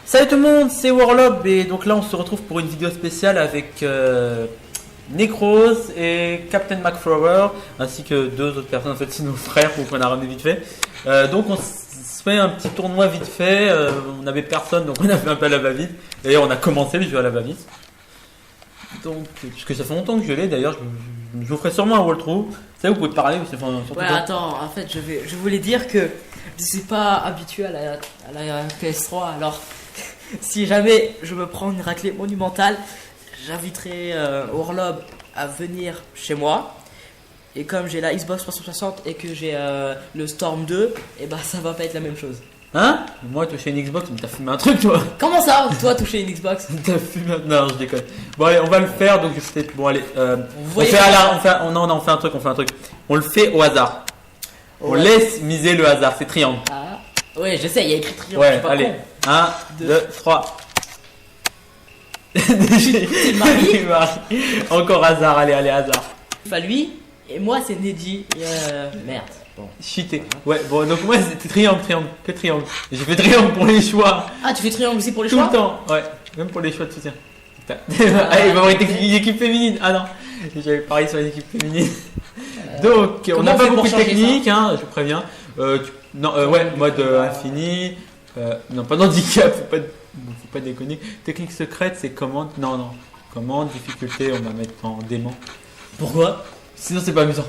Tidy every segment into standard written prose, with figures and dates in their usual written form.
Salut tout le monde, c'est Warlob et donc là on se retrouve pour une vidéo spéciale avec Necros et Captain McFlower ainsi que deux autres personnes, en fait c'est nos frères qu'on a ramené vite fait. Donc on se fait un petit tournoi vite fait, on n'avait personne donc on a fait un peu à la va-vite et on a commencé le jeu à la va-vite. Donc, puisque ça fait longtemps que je l'ai d'ailleurs, je vous ferai sûrement un walkthrough. Ça vous pouvez parler, surtout ouais, attends, en fait je voulais dire que je suis pas habitué à la PS3, alors si jamais je me prends une raclée monumentale, j'inviterai Warlob à venir chez moi. Et comme j'ai la Xbox 360 et que j'ai le Storm 2, et bah ça va pas être la même chose. Hein? Moi toucher une Xbox, mais t'as fumé un truc toi? Comment ça, toi toucher une Xbox? T'as fumé un... Non, je déconne. Bon allez, on va le faire, donc je vais peut-être... Bon allez, on fait un truc, On le fait au hasard. On laisse miser le hasard, c'est triangle. Ah, ouais, je sais, il y a écrit triangle. Ouais, allez, 1, 2, 3. C'est Marie. Encore hasard, allez, hasard. Enfin lui, et moi c'est Neddy. Merde. Bon. Cheaté. Ouais, bon, donc moi c'était triangle, que triangle. J'ai fait triangle pour les choix. Ah, tu fais triangle aussi pour les Tout choix? Tout le temps, ouais, même pour les choix de soutien. Allez, il va avoir une équipe féminine. Ah non, j'avais pareil sur les équipes féminines. Donc, on n'a pas beaucoup de technique, hein, je vous préviens. Ouais, mode infini. Non, pas d'handicap, faut pas déconner. Technique secrète, c'est commande. Non. Commande, difficulté, on va mettre en dément. Pourquoi? Sinon, c'est pas amusant.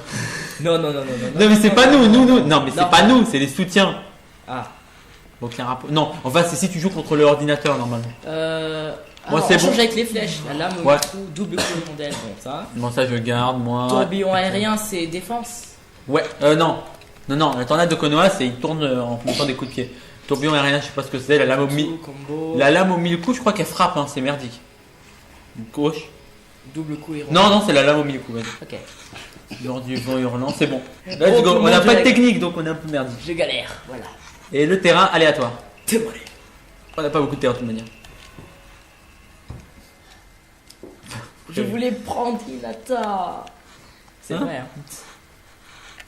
Non, Non, mais c'est pas nous. Non, mais c'est pas nous, c'est les soutiens. Ah. Donc, il y a un rapport. Non, en fait, c'est si tu joues contre l'ordinateur normalement. Moi, c'est bon. On change avec les flèches. La lame, ouais. Double coup de rondelle. Bon, ça, je garde, moi. Tourbillon aérien, c'est défense. Ouais, non. La tornade de Konoha, c'est il tourne en mettant des coups de pied. Tourbillon aérien, je sais pas ce que c'est. La lame au mille coups, je crois qu'elle frappe, hein, c'est merdique. Gauche. Double coup et rondelle. Non, c'est la lame au mille coups, vas-y. Ok. Genre du vent hurlant, c'est bon. Let's go. On n'a pas de technique, donc on est un peu merdique. Je galère, voilà. Et le terrain aléatoire. Démolé. On n'a pas beaucoup de terrain de toute manière. Je voulais prendre Hinata. C'est vrai. Hein.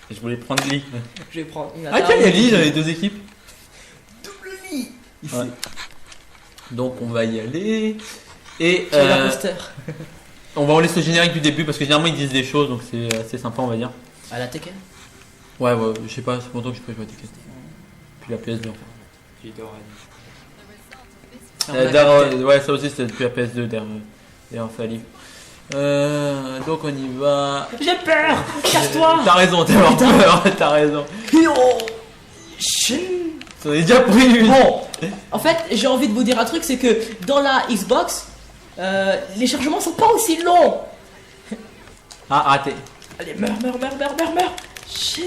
Je voulais prendre Lee. Je vais prendre Hinata. Ah, tiens, il y a Lee dans les deux équipes. Double Lee. Ouais. Donc on va y aller. Et l'imposteur. On va enlever ce générique du début parce que généralement ils disent des choses, donc c'est assez sympa, on va dire. À la Tekken? Ouais, je sais pas, c'est longtemps que je peux jouer à Tekken. Puis la PS2 en fait. Ouais, ça aussi c'était depuis la PS2 d'ailleurs Fali. Donc on y va. J'ai peur. Casse-toi. T'as raison, t'as raison. T'en es déjà pris une. Bon, en fait, j'ai envie de vous dire un truc, c'est que dans la Xbox, les chargements sont pas aussi longs. Ah, raté. Allez, meurs.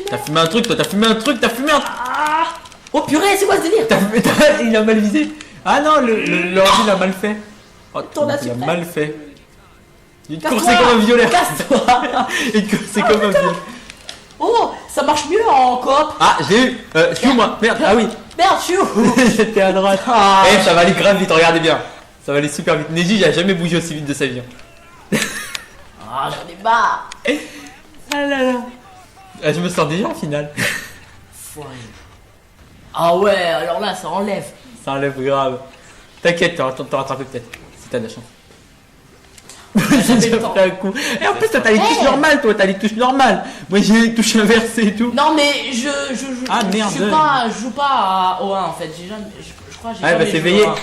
T'as fumé un truc, toi, t'as fumé un truc. Ah. Oh purée, c'est quoi ce délire? Il a mal visé. Ah non, l'ordi l'a mal fait. Oh, il a mal fait. Il est coursé comme un violet. Casse-toi. Il est coursé comme un violet. Oh, ça marche mieux en coop. Ah, j'ai eu. Chou, moi. Merde, ah oui. Merde, chou. J'étais à droite. Eh, ça va aller grave vite, regardez bien. Ça va aller super vite. Neji, il a jamais bougé aussi vite de sa vie. Ah, j'en ai marre. Ah là là. Ah, je me sens déjà en finale. Ah ouais, alors là, ça enlève. Ça enlève grave. T'inquiète, t'auras rattrapé peut-être. Si t'as de la chance. J'ai pris un coup. Et en plus, toi, t'as les touches normales, toi, t'as les touches normales. Moi, j'ai les touches inversées et tout. Non, mais je ah merde. Je joue pas au 1 en fait. Je crois que j'ai jamais c'est joué veillé. au 1.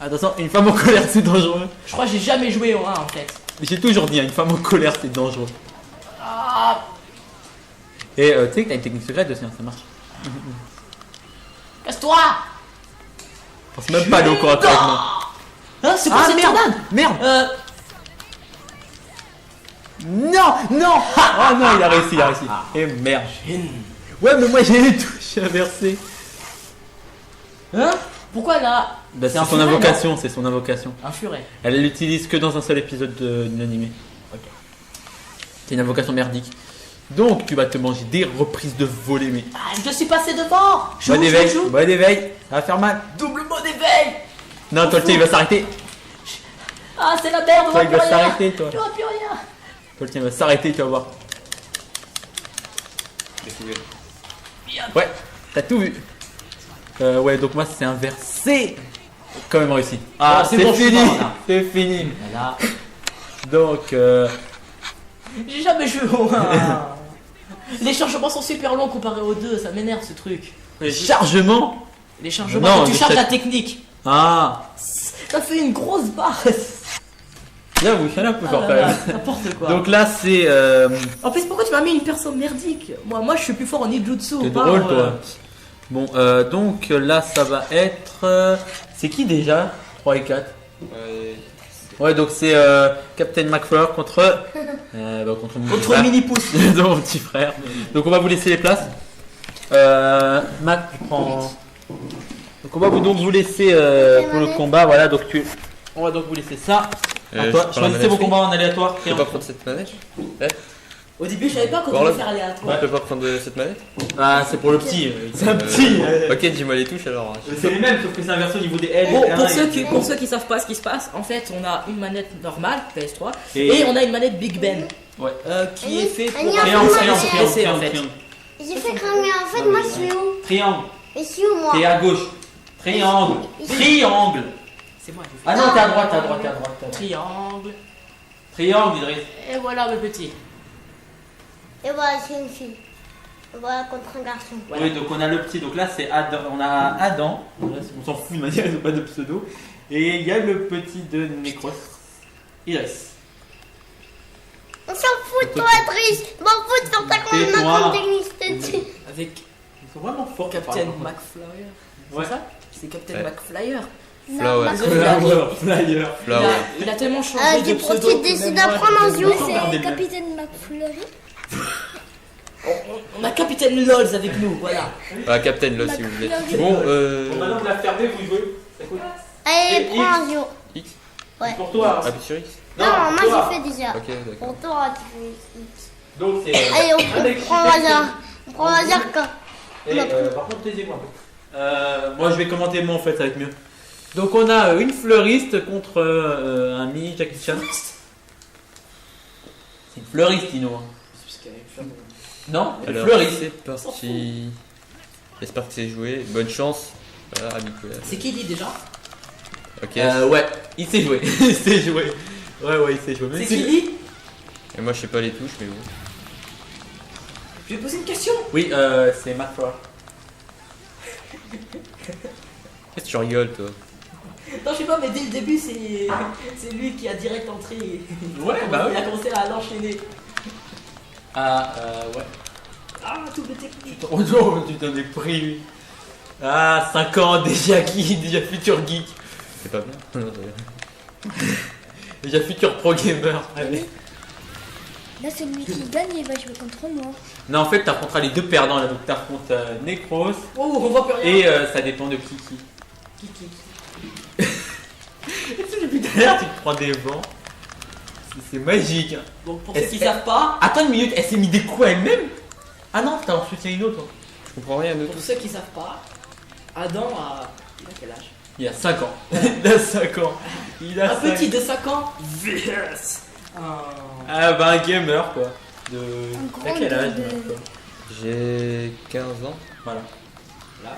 Attention, une femme en colère, c'est dangereux. Je crois que j'ai jamais joué au 1 en fait. J'ai toujours dit, une femme en colère, c'est dangereux. Ah. Et tu sais que t'as une technique secrète aussi, hein, ça marche. Casse-toi. Pense même pas aller au corps à corps avec moi. Hein, c'est quoi cette tornade? Merde. Non. Oh non, il a réussi. Et merde. Ouais, mais moi j'ai les touches inversées. Hein? Pourquoi là? Bah, c'est son invocation, c'est son invocation. Un furet. Elle l'utilise que dans un seul épisode de l'animé. Ok. C'est une invocation merdique. Donc tu vas te manger des reprises de volée, mais. Ah, je suis passé devant. Mode éveil, ça va faire mal. Double mode éveil. Non, toi, il va s'arrêter. Ah, c'est la merde, on toi, voit il plus va rien. s'arrêter, toi. Tu vois plus rien. Toi, il va s'arrêter, tu vas voir. Ouais, t'as tout vu. Ouais, donc moi c'est inversé. Quand même réussi. Ah, c'est c'est bon, fini. je suis mort, là. C'est fini. Voilà. Donc, J'ai jamais joué au 1. Les chargements sont super longs comparé aux 2, ça m'énerve ce truc. les chargements. Les chargements, Non, quand tu mais charges c'est- la technique, Ah, ça fait une grosse barre. là vous faites un peu Ah fort là quand là, même. n'importe quoi. Donc là, c'est En plus, pourquoi tu m'as mis une personne merdique? Moi je suis plus fort en ninjutsu. c'est pas drôle en, toi. Bon, donc là, ça va être. C'est qui déjà 3 et 4. Ouais, donc c'est Captain McFly contre contre mon petit Contre frère. mini pouce. Donc, mon petit frère. Donc on va vous laisser les places. Mac, tu prends. Donc on va vous laisser pour le combat. Voilà, donc on va donc vous laisser ça. À toi. Choisissez vos combats en aléatoire. Je peux pas prendre cette manette. Au début, je savais pas comment Voilà. faire aléatoire. Je peux pas prendre cette manette. Ah, c'est pour le petit. C'est un petit. Ok, dis-moi les touches alors. C'est les mêmes, sauf que c'est inversé au niveau des L. Bon, et R1 pour ceux qui savent pas ce qui se passe, en fait, on a une manette normale PS3 Et- et on a une manette Big Ben Ouais. qui est fait pour Triangle, Triangle, triangle, triangle, PC, triangle, en fait. triangle. J'ai fait cramer, en fait, moi je suis où? Triangle. Je suis où moi? T'es à gauche. Triangle. Triangle. C'est moi qui fais. Ah non, t'es à droite, t'es à droite, t'es à droite. t'es à droite. Triangle. Triangle, Idriss. Et voilà mes petits. Et voilà, c'est une fille. Et voilà, contre un garçon. Voilà. Oui, donc on a le petit, donc là c'est Adam, on a Adam, voilà, on s'en fout de manière, ils n'ont pas de pseudo. Et il y a le petit de Necros, Idriss. On s'en fout de toi, Trish. Je m'en fous de faire ta Tais-toi. commande technique dessus. Avec Ils sont vraiment forts, Captain par McFlyer. Ouais. C'est ça? C'est Captain Ouais. McFlyer. Flower. contre. Flyer. Flower. Il a tellement changé de Du coup, pseudo. tu que décides même moi, d'apprendre en je- Zio, Regardez-le. c'est Capitaine McFlurry. On a Capitaine Lols avec nous, voilà. Ah, Captain là si vous voulez. Bon, Bon, maintenant que la fermé, vous jouez. Ça coûte. Allez, Et prends un Zio. X. Ouais. Pour toi. Appuie sur X. Non, moi toi. j'ai fait déjà. Ok, d'accord. Pour toi, tu fais X. Donc c'est. Allez, on prend un hasard. On prend un hasard quand. Et, par contre, taisez-moi un peu. Moi je vais commenter moi en fait, ça va être mieux. Donc on a une fleuriste contre un mini Jackie Chan. C'est une fleuriste, Tino. Non, une Alors, fleuriste. c'est parti. J'espère que c'est joué. Bonne chance. Voilà, Nicolas. C'est qui dit déjà? Ok. Ouais, il sait jouer. Il sait jouer. Ouais, il sait jouer. Même C'est si- qui dit? Et moi je sais pas les touches, mais bon. Je vais poser une question. Oui, c'est McFly. Qu'est-ce que tu rigoles toi? Non, je sais pas, mais dès le début, c'est lui qui a direct entré. Ouais, bah Il oui. a commencé à l'enchaîner. Ah, ouais. Ah, double technique. Oh non, tu t'en es pris. Ah, 5 ans, déjà geek, déjà futur geek. C'est pas bien. Non, c'est- Déjà futur pro gamer. Allez. Là, celui qui gagne, il va jouer contre moi. Non, en fait, t'affronteras les deux perdants là. Donc, t'affrontes Necros Oh, on voit plus rien. et ça dépend de qui. Kiki. Et tu, depuis tout à l'heure, tu te prends des vents. C'est magique. Hein. Donc, pour ceux Est-ce qui que- savent pas, Attends une minute, elle s'est mis des coups à elle-même. Ah non, t'as en soutien une autre. Toi. Je comprends rien d'autre. pour ceux qui savent pas, Adam a. Il a quel âge? Il a 5 ans. Il a 5 ans. Il a Un 5 petit de 5 ans VS Ah bah un gamer quoi. De. Un T'as grand quel âge de- toi J'ai 15 ans. Voilà.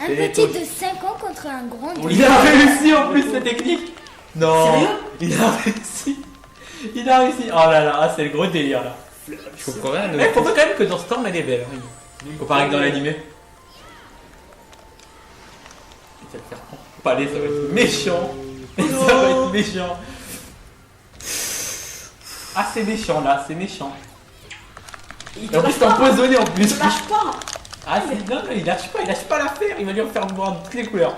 Un Et petit toi- de 5 ans contre un grand de... Il a réussi en plus cette technique. Non. Sérieux? Il a réussi. Il a réussi. Oh là là, ah, c'est le gros délire là. Je comprends rien Mais d'autre. faut pas quand même que dans Storm elle est belle. Hein. Comparé que dans l'animé. Il va te faire empaler, ça va être méchant. Ça va être méchant. Ah c'est méchant là, c'est méchant. Il Et en plus t'es empoisonné en plus. te lâche pas. Ah c'est non, il lâche pas l'affaire, il va lui en faire voir toutes les couleurs.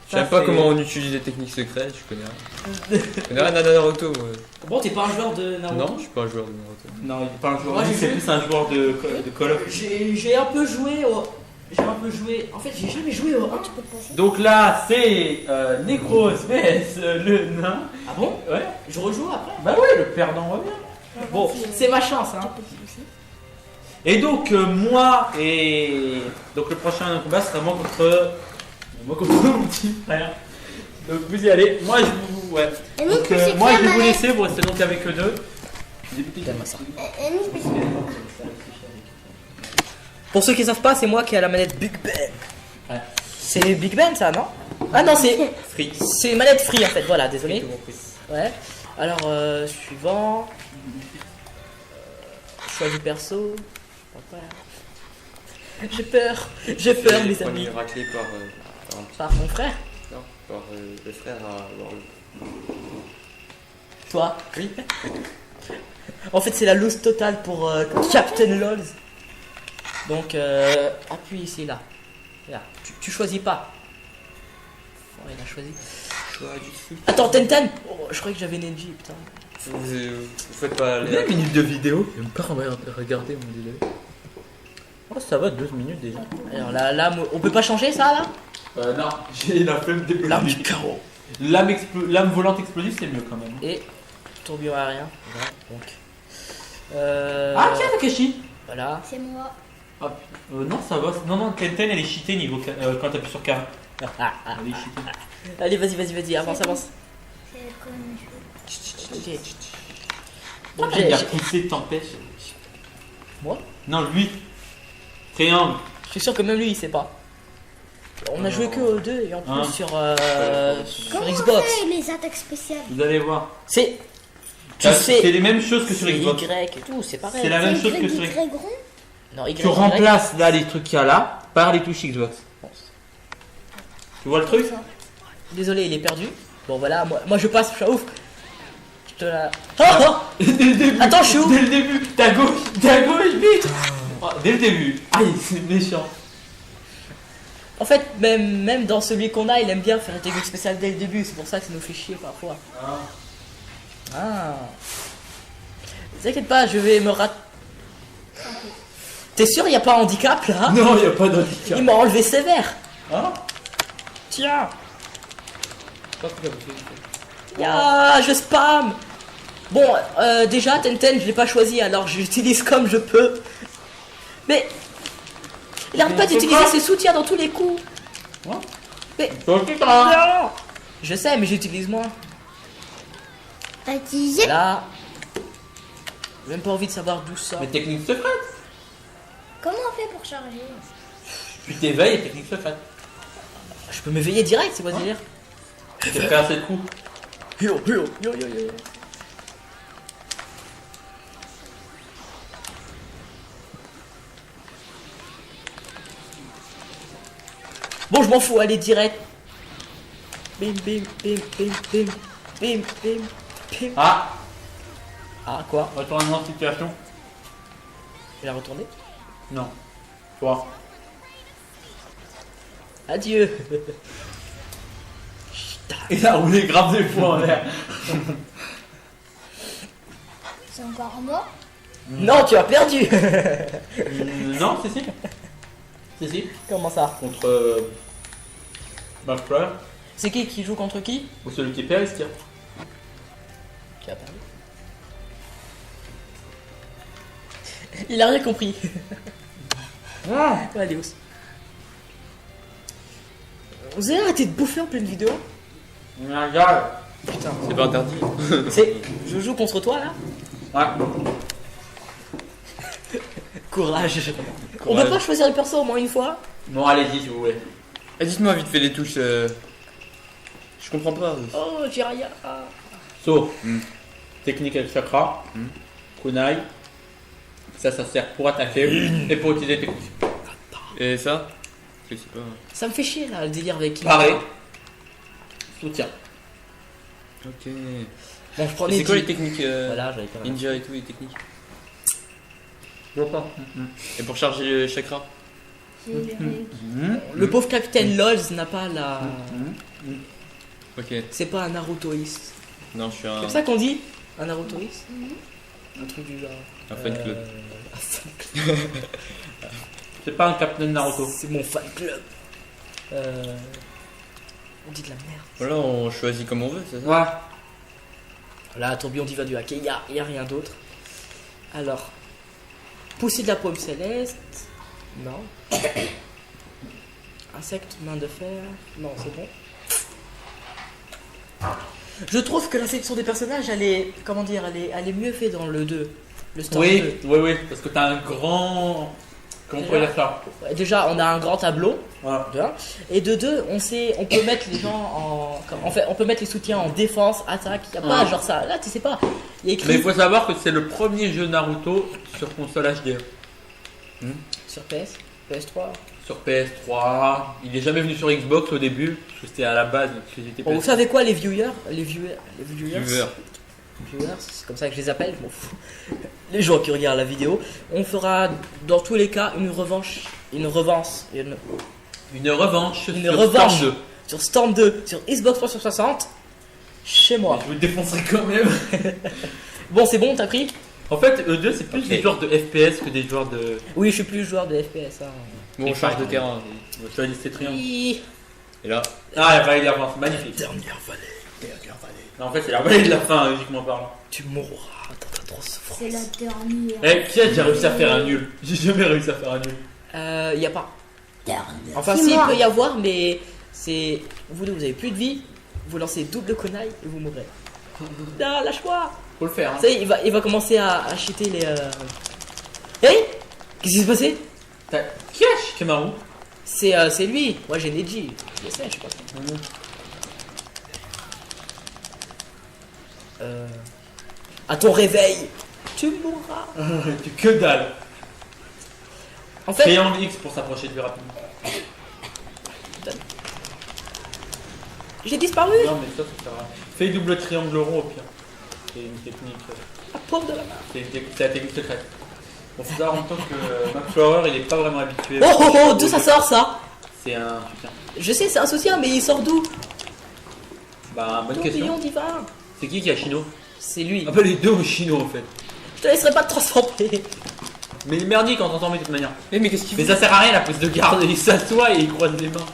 Je sais même pas comment on utilise les techniques secrètes, je connais rien. Je connais rien à Naruto, moi. Bon, t'es pas un joueur de Naruto? Non, je suis pas un joueur de Naruto. Non, il est pas un joueur, Moi, lui, j'ai c'est vu. plus un joueur de Call of. J'ai un peu joué au. J'ai un peu joué. En fait, j'ai jamais joué au 1. Donc là, c'est Necros vs le nain. Ah bon? Ouais. Je rejoue après? Bah ouais, le perdant revient. Bon, c'est ma chance, hein. Et donc moi et donc le prochain combat sera moi contre mon petit frère. Donc vous y allez. Moi je vous ouais. Et nous, Donc je peux moi je vais vous manette. laisser, vous restez donc avec eux deux. Et nous, je peux Pour ceux qui savent pas, c'est moi qui ai la manette Big Ben. Ouais. C'est Big Ben ça, non? Ah non, c'est Free. c'est manette free en fait, voilà, désolé. Tout compris. Ouais. Alors, suivant. Choix du perso. Voilà. J'ai peur, mes On amis. est raclé par Par mon frère. non, par le frère à Toi. Oui. En fait, c'est la loose totale pour Captain LOLs. Donc, appuie ici, là. Là. Tu choisis pas. Oh, il a choisi. choix du foot. Attends, Tenten. Oh, je croyais que j'avais Neji, putain. Vous faites pas Combien les de minutes de vidéo? Je vais pas regarder mon délai. Oh, ça va, 12 minutes déjà. Alors là, on peut pas changer ça, là? Non, j'ai la flemme de L'arme du chaos. Lame volante explosive, c'est mieux quand même. Et tourbillon aérien. Voilà, donc. Ah, tiens, Takeshi! Voilà. C'est moi. Non, ça va. Non, Tenten elle est cheatée niveau quand t'appuies sur K. Elle est cheatée. Allez, vas-y, avance. C'est comme je Ok. Pourquoi Donc, t'as bien poussé t'empêche? Moi? Non, lui. Triangle. Je suis sûr que même lui il sait pas. On a joué que aux deux et en plus Hein. sur Comment on Xbox. fait les attaques spéciales? Vous allez voir. C'est. Tu C'est sais. les mêmes choses que sur C'est Xbox. Y et tout, c'est pareil. C'est la même C'est chose que sur Y Xbox. rond? Non, Y, Tu remplaces là les trucs qu'il y a là par les touches Xbox. Tu vois le truc? Désolé, il est perdu. Bon voilà, moi je passe, je suis ouf. Je te la. Oh Dès le début. Attends, je suis où? Dès le début. T'es à gauche, vite. Oh, dès le début. Aïe, c'est méchant. En fait, même dans celui qu'on a, il aime bien faire une technique spéciale dès le début, c'est pour ça que ça nous fait chier parfois. Ah. T'inquiète pas, je vais me rater. T'es sûr, il n'y a pas un handicap là? Non, y a pas d'handicap. Il m'a enlevé sévère. Hein? Tiens. Pas pourquoi vous faites. Ya, je spam. Bon, déjà, Tenten, je l'ai pas choisi, alors je l'utilise comme je peux. Mais il arrête pas d'utiliser ses soutiens dans tous les coups. Ouais. Mais Ok, ça. non. Je sais, mais j'utilise moins. T'as utilisé? Là, j'ai même pas envie de savoir d'où ça. Mais technique secrète. Comment on fait pour charger? Tu t'éveilles et technique secrète. Je peux m'éveiller direct, c'est quoi ce délire? Tu fais assez de coups. Yo. Bon, je m'en fous, allez direct. Bim. Ah, Ah, quoi? retournement de situation. Il a retourné? Non. Toi. Adieu. Il a roulé grave des fois en l'air. C'est encore un mort? Non, tu as perdu. Non, si. Comment ça? Contre Marfler. C'est qui joue contre qui? Ou celui qui perd, il se tire. Qui a perdu? Il a rien compris. Allez, os. Vous avez arrêté de bouffer en pleine vidéo? Regarde. Putain. C'est pas interdit. C'est. Je joue contre toi là? Ouais. Courage. On peut pas choisir le perso au moins une fois? Bon, allez-y si vous voulez. Ah, dites-moi vite fait les touches. Je comprends pas. Oh, j'ai rien. Saut. Hmm. Technique avec chakra. Hmm. Kunai. Ça sert pour attaquer et pour utiliser technique. Et ça? Je sais pas. Ça me fait chier là le délire avec qui. Pareil. Soutien. Ok. Bon, je prends Et c'est quoi les Neji. techniques Voilà, j'avais pas. ninja et tout, les techniques? Je vois pas. Et pour charger le chakra? Le pauvre capitaine LOLs n'a pas la. Ok. C'est pas un Narutoïste. Non, je suis C'est un, pour ça qu'on dit un Narutoïste. Un truc du genre. un fan club. un fan club. C'est pas un Captain Naruto. C'est mon fan club. On dit de la merde. Voilà, on choisit comme on veut, c'est ça? Ouais. Là, tourbillon diva du hack, il y a rien d'autre. Alors, pousser de la paume céleste. Non. Insecte, main de fer. Non, c'est bon. Je trouve que la sélection des personnages, elle est, comment dire, elle est mieux faite dans le 2. Le Storm Oui, parce que t'as un grand. Comment on pourrait dire ça? 2. Ouais, déjà, on a un grand tableau. Voilà. De un. Et de deux, on peut mettre les gens en fait, on peut mettre les soutiens en défense, attaque. Y a pas genre ça. Là, tu sais pas. Il y a écrit Mais il faut savoir que c'est le premier jeu Naruto sur console HD. sur PS3. Sur PS3, il est jamais venu sur Xbox au début, parce que c'était à la base. Bon, vous savez quoi, les viewers, Viewer. c'est comme ça que je les appelle, je m'en fous. Les gens qui regardent la vidéo, on fera dans tous les cas une revanche sur Storm 2, sur Xbox 360, chez moi. Je vous défoncerai quand même. Bon, c'est bon, t'as pris? En fait, eux deux, c'est plus des joueurs de FPS que des joueurs de. Oui, je suis plus joueur de FPS. Hein. Bon, charge de terrain. On va choisir ces triangles. Oui. Et là, Ah, la vallée de la fin, c'est magnifique. Dernière vallée. Non, en fait, c'est la vallée de la fin, logiquement parlant. Tu mourras dans ta trop souffrance. C'est la dernière. Eh, qui a réussi à faire un nul? J'ai jamais réussi à faire un nul. Y a pas. Dernière. Enfin, si, il peut y avoir, mais c'est. Vous deux, vous avez plus de vie, vous lancez double conaille et vous mourrez. Non, lâche-moi! Faut le faire. Hein. Ça y est, il va commencer à cheater les. Hey! Qu'est-ce qui s'est passé? Qui a Shikamaru? C'est lui, moi j'ai Neji, je sais, je sais pas. À ton réveil, tu mourras. Que dalle. En fait, Triangle X pour s'approcher de lui rapidement. j'ai disparu. Non, mais ça sert à rien. Fais double triangle rond au pire. C'est une technique. La paume de la main. C'est la technique secrète. Bon, faut savoir en même temps que Max Flower il est pas vraiment habitué. Oh, d'où ça sort ça? C'est un soutien. Je sais, c'est un soutien, mais il sort d'où? Bah, bonne Tourbillon question. divin. C'est qui a Shino? C'est lui. Ah, bah, les deux ont Shino en fait. Je te laisserai pas te transformer. Mais il est merdique quand on transforme de toute manière. mais qu'est-ce qu'il Mais fait? ça sert à rien la pose de garde, il s'assoit et il croise les mains.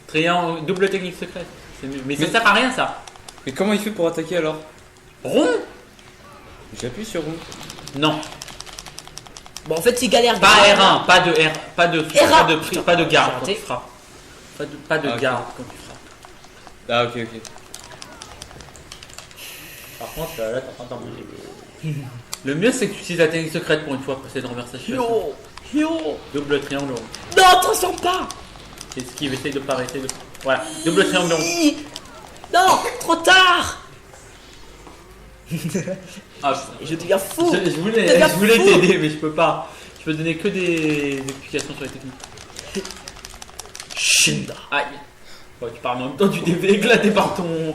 Triangle, double technique secrète. C'est mieux. Mais ça sert à rien ça. Mais comment il fait pour attaquer alors? Rond? J'appuie sur rond. Non. Bon, en fait, il galère. Pas R1, pas de R, pas de R1. pas de garde quand Raté. tu frappes. Pas de Ah, ok. garde quand tu frappes. Ah, ok. Par contre, là t'es en train d'embouger. Le mieux c'est que tu utilises la technique secrète pour une fois pour essayer de renverser la situation. Yo. Double triangle rond. Non, transforme pas. Esquive, essaye de pas arrêter de. Voilà, double triangle rond. Non, trop tard. Ah, Et je deviens fou. je voulais t'aider, mais je peux pas. Je peux donner que des explications sur les techniques. Shinda. Aïe. Bon, tu parles en même temps, tu t'es fait éclater par ton.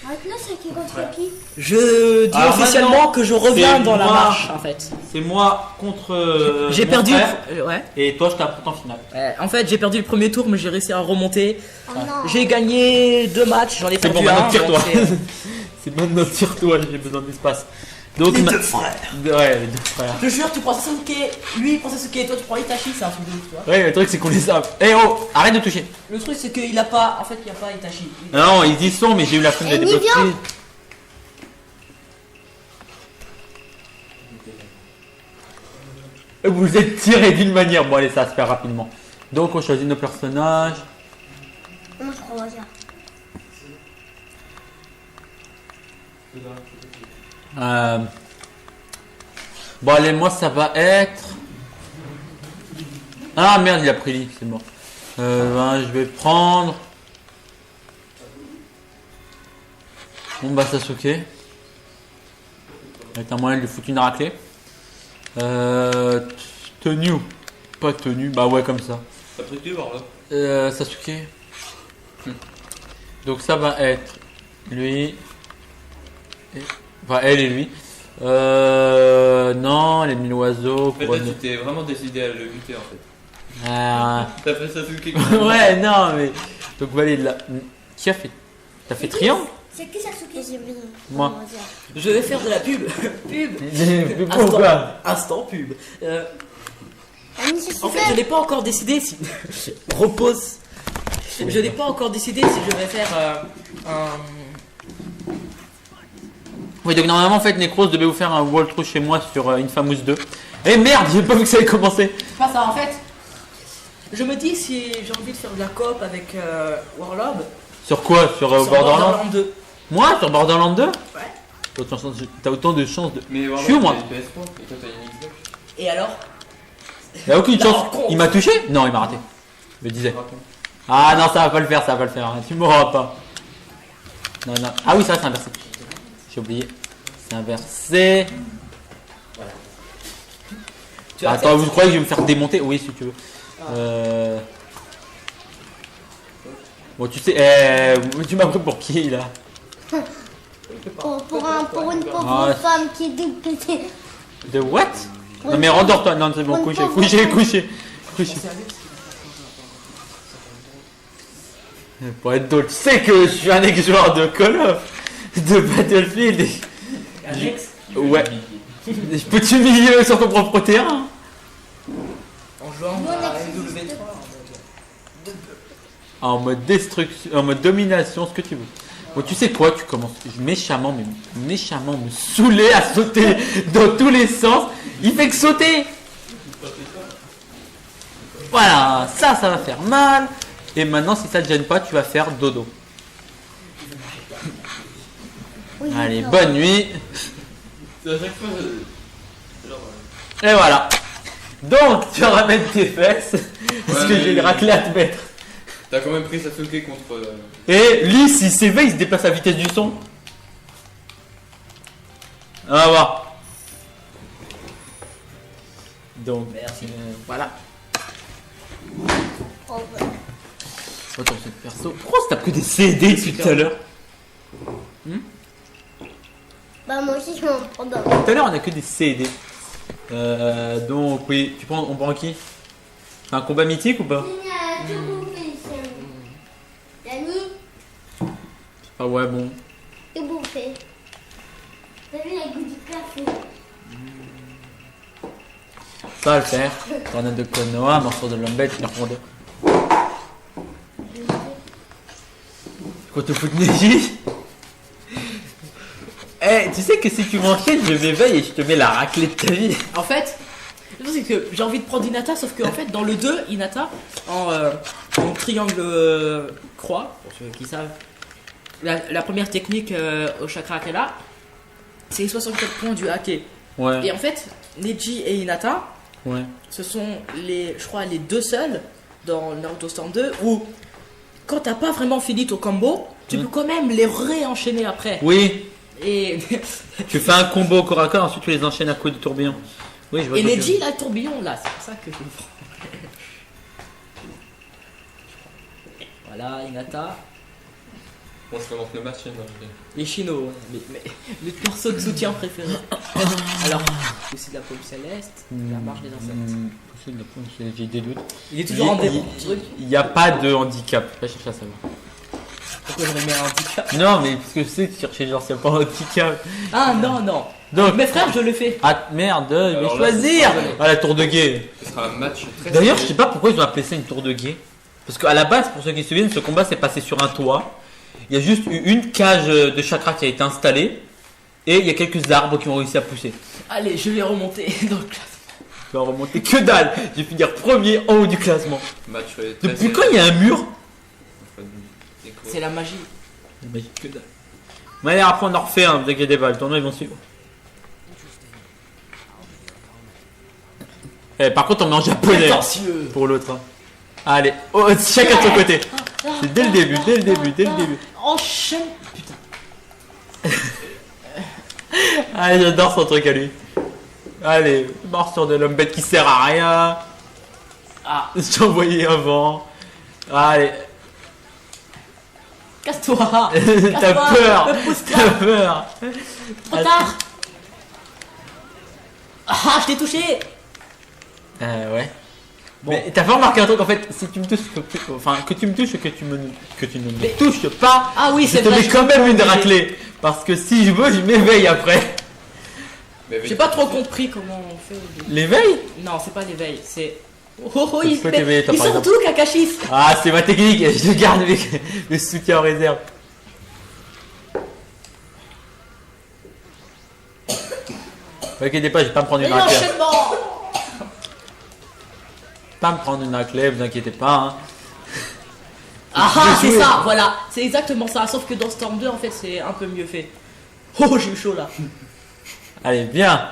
Maintenant, c'est qui contre Ouais. qui? Je dis Alors officiellement maintenant, que je reviens c'est dans la moi. marche en fait. C'est moi contre. J'ai mon perdu. frère, Ouais. Et toi, je t'apporte en finale. En fait, j'ai perdu le premier tour, mais j'ai réussi à remonter. Oh non. J'ai gagné 2 matchs, j'en ai C'est perdu bon, maintenant un. tire-toi. donc c'est- C'est maintenant tire-toi, j'ai besoin d'espace. Donc, Les deux frères. Ouais, les deux frères. Je te jure, tu prends Sasuke, lui il prend Sasuke et toi tu prends Itachi, c'est un truc de ouf, tu vois. Ouais, le truc, c'est qu'on les a. Eh oh, arrête de toucher. Le truc c'est qu'il a pas, en fait il y a pas Itachi. Non, ils y sont, mais j'ai eu la flemme de Et les débloquer. Nivian. Et vous êtes tirés d'une manière. Bon, allez, ça va se faire rapidement. Donc, on choisit nos personnages. Moi, je crois ça. Bon, allez, moi, ça va être. Ah merde, il a pris Lee, c'est mort. Je vais prendre. Bon, bah, Sasuke. Avec un moyen de lui foutre une raclée. Tenue ou pas tenue? Bah, ouais, comme ça. Pas truc du bord là. Sasuke. Donc, ça va être lui. Enfin, elle et lui. Non, l'ennemi l'oiseau. En fait, là, tu t'es vraiment décidé à le buter en fait. T'as fait Sasuke. Ouais, non, mais. Donc, valide là. Qui a fait? T'as fait triangle? C'est qui Sasuke? J'ai oublié. Moi. Je vais faire de la pub. Pub. Mais pourquoi? Instant pub. Annie, c'est En fait, je n'ai pas encore décidé si. Repose. Je n'ai pas encore décidé si je vais faire un. Oui, donc normalement, en fait, Necros devait vous faire un walkthrough chez moi sur Infamous 2. Eh merde, j'ai pas vu que ça allait commencer. C'est pas ça en fait. Je me dis si j'ai envie de faire de la coop avec Warlord. Sur quoi? Sur sur Borderlands? 2. Moi, sur Borderlands 2? Ouais. T'as autant de chances de. Mais Je suis au moins. PS3 et toi t'as une Xbox. Et alors? Il a aucune Non, chance. con. Il m'a touché? Non, il m'a raté. Je me disais. Ah non, ça va pas le faire, ça va pas le faire. Tu mourras pas. Non, non. Ah oui, ça c'est inversé. J'ai oublié. C'est inversé. Tu Attends, acceptes vous croyez que je vais me faire démonter? Oui, si tu veux. Bon, tu sais, tu m'as pris pour qui là? Pour une pauvre Ah. femme qui dit que c'est. De what? Non mais rendors-toi, non c'est bon, couché. Pour être drôle, tu sais que je suis un ex-joueur de Call of, de Battlefield. Alex, Ouais. Je peux t'humilier sur ton propre terrain. en jouant Bon, à Alex, MW3. En mode destruction, en mode domination, ce que tu veux. Bon, tu sais quoi, tu commences méchamment me saouler à sauter dans tous les sens. Il fait que sauter. Voilà, ça va faire mal. Et maintenant, si ça te gêne pas, tu vas faire dodo. Oui, Allez, non. bonne nuit. C'est à chaque fois. Et voilà. Donc, tu ramènes tes fesses. Parce Ouais, que mais- j'ai une raclée à te mettre. T'as quand même pris sa funké contre. Et lui, s'il s'éveille, il se déplace à la vitesse du son. On va voir. Donc, Merci. voilà. Oh, ouais. Attends, cette perso. Pourquoi t'as pris des CD tout à l'heure? Bah, moi aussi, je m'en prends dans. Tout à l'heure, on a que des CD. Donc, oui, on prend qui? C'est un combat mythique ou pas? Tout bouffé, Dani, Ah ouais, bon. tout bouffé. T'as vu la goût du café? Ça va le faire. Tornade de Konoha, morceau de Lombette, il reprend deux. Quoi te fous de Neji? Eh, tu sais que si tu m'enchaînes, je m'éveille et je te mets la raclée de ta vie. En fait, le truc, c'est que j'ai envie de prendre Hinata, sauf que en fait, dans le 2, Hinata, en triangle croix, pour ceux qui savent, la première technique au chakra qu'elle a, c'est les 64 points du hake. Ouais, Et en fait, Neji et Hinata, ouais. ce sont je crois, les deux seuls dans Naruto Storm 2 où, quand t'as pas vraiment fini ton combo, tu peux quand même les réenchaîner après. Oui, Et, tu fais un combo au corps à corps, ensuite tu les enchaînes à coups de tourbillon. Oui, je vois. et ce que tu Neji, veux. il a le tourbillon là, c'est pour ça que je le prends. Voilà, Hinata. On se commence le match, hein, Les Chino, les persos de soutien préférés. Alors, aussi de la paume céleste, la marche des insectes. Possible, j'ai des doutes. Il est toujours en Il truc. n'y a pas de handicap, je vais chercher à savoir. Pourquoi j'aurais mis un handicap? Non, mais parce que je sais que tu cherchais genre s'il n'y a pas un handicap. Ah non, non. Donc, Mes frères, je le fais. ah merde, je vais Alors là, choisir. c'est Ah, la tour de guet. Ce sera un match très. D'ailleurs, je sais pas pourquoi ils ont appelé ça une tour de guet. Parce qu'à la base, pour ceux qui se souviennent, ce combat s'est passé sur un toit. Il y a juste eu une cage de chakra qui a été installée. Et il y a quelques arbres qui ont réussi à pousser. Allez, je vais remonter dans le classement. Je vais remonter que dalle. Je vais finir premier en haut du classement. Match très. Depuis quand il y a un mur? C'est la magie. Magique que dalle. Mais allez, après on en refait un, vous inquiétez pas, le tournoi ils vont suivre. Par contre on met en japonais hein, Attention. pour l'autre. hein. Allez, oh, chacun de son côté. C'est dès le début. Enchaîne. Putain. Allez, j'adore son truc à lui. Allez, morsure de l'homme bête qui sert à rien. Ah, Je t'ai envoyé avant. Allez, casse-toi. t'as peur. T'as peur. Trop tard. Ah, je t'ai touché. Ouais. Bon. Mais t'as pas remarqué un truc en fait, si tu me touches, que tu me touches et que tu ne me touches pas, Ah oui, je c'est te vrai. mets quand même une raclée. Parce que si je veux, je m'éveille après. J'ai pas trop compris comment on fait. L'éveil? Non, c'est pas l'éveil, c'est. Oh, Tu peux t'éveiller, toi, ils par sont exemple. tous Kakashis. Ah, c'est ma technique, je garde le soutien en réserve. Ne inquiétez pas, je vais pas me prendre Et une raclée. l'enchaînement. Pas me prendre une raclée, vous inquiétez pas. Hein. Ah, Je vais c'est jouer. ça, voilà. C'est exactement ça. Sauf que dans Storm 2, en fait, c'est un peu mieux fait. Oh, j'ai eu chaud là. Allez, viens.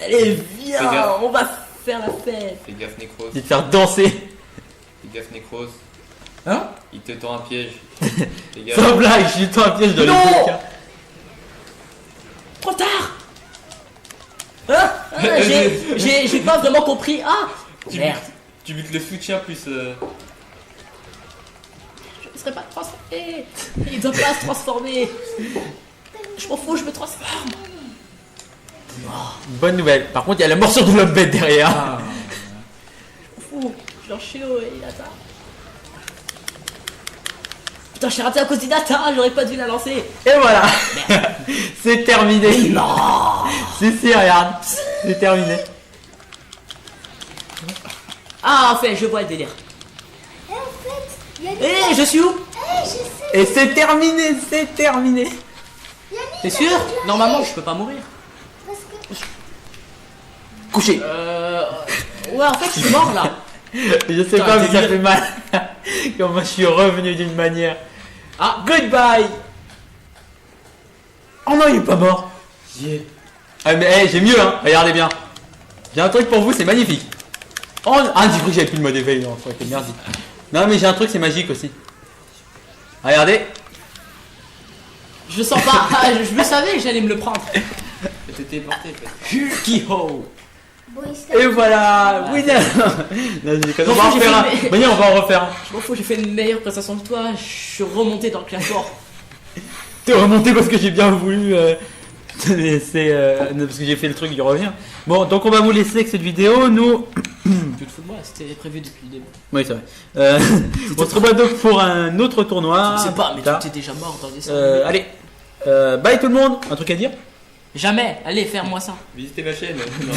Allez, Fais viens, gaffe. on va faire la fête. Fais gaffe, Necros. Et de faire danser. Fais gaffe, Necros. Hein? Il te tend un piège. Fais gaffe. Sans blague, je suis dans un piège dans les Non. deux cas. Trop tard. Hein? J'ai pas vraiment compris. Ah merde. Tu butes le soutien plus. Je ne serais pas transformé. Il doit pas se transformer. Je m'en fous, je me transforme. Bonne nouvelle. Par contre, il y a la morsure de l'homme bête derrière. Je m'en fous. Genre Chino et Nata. Putain, j'ai raté à cause d'Inata, j'aurais pas dû la lancer. Et voilà. C'est terminé. Non. Si, regarde. C'est terminé. Ah, en fait, je vois le délire. Et en fait, il y a Eh, je suis où? je sais. Et c'est terminé, c'est terminé. T'es sûr? Normalement, je peux pas mourir. Parce que Couché. Ouais, en fait, je suis mort là. Je sais Putain, pas, mais ça délire. fait mal. Comment je suis revenu d'une manière. Ah, Goodbye. Oh non, il est pas mort. Ah mais hey, j'ai mieux hein, regardez bien. J'ai un truc pour vous, c'est magnifique. Oh, ah, j'ai cru que j'avais plus le mode éveil, non, c'est merdique. Non mais j'ai un truc, c'est magique aussi. Regardez. je sens pas. Ah, je le savais que j'allais me le prendre. T'étais porté, peut-être. Hulky-ho. bon, il se Et voilà, winner. Non, je déconne. On va en J'ai refaire un. fait- Voyez, on va en refaire un. Je m'en fous, j'ai fait une meilleure prestation que toi. Je suis remonté dans le classement. T'es remonté parce que j'ai bien voulu te laisser, parce que j'ai fait le truc, il revient. Bon, donc on va vous laisser avec cette vidéo. Nous, Tu te fous de moi, c'était prévu depuis le début. oui c'est vrai. On se revoit donc pour un autre tournoi. Je sais pas, mais Tard. tu étais déjà mort dans des Allez, bye tout le monde. Un truc à dire? Jamais, allez, faire-moi ça. Visitez ma chaîne. Non.